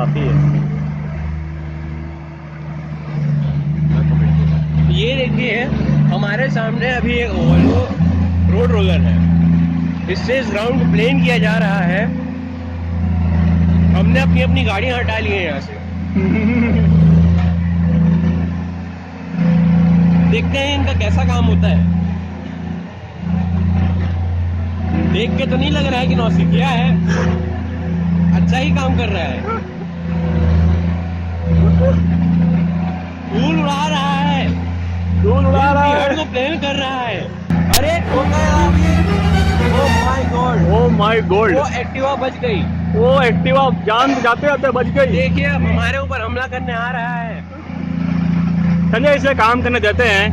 काफी है। ये देखिए हमारे सामने अभी एक वोल्वो रोड रोलर है, इससे इस ग्राउंड को प्लेन किया जा रहा है। हमने अपनी अपनी गाड़ियां हटा ली हैं यहाँ से। देखते हैं इनका कैसा काम होता है। देख के तो नहीं लग रहा है कि नौसिखिया है, अच्छा ही काम कर रहा है। धूल उड़ा रहा है, धूल उड़ा रहा बिहार है। को प्लेन कर रहा है। अरे ठोक गया अभी। Oh my God, oh my God, वो एक्टिवा बच गई। वो एक्टिवा जान जाते जाते बच गई। देखिए अब हमारे ऊपर हमला करने आ रहा है। चलिए इसे काम करने देते हैं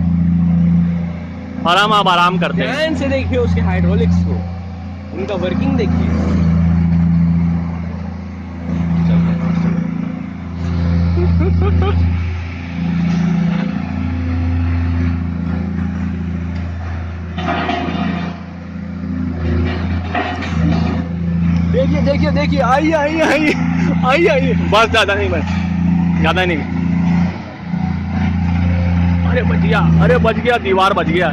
और हम अब आराम करते हैं। ध्यान से देखिए उसके हाइड्रोलिक्स को, उनका वर्किंग देखिए। देखिए देखिए देखिए, आई आई आई आई आई, बस ज्यादा नहीं, बस ज्यादा नहीं। अरे बच गया, अरे बच गया, दीवार बच गया।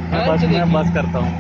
ध्यान से देखिए। मैं बस करता हूँ।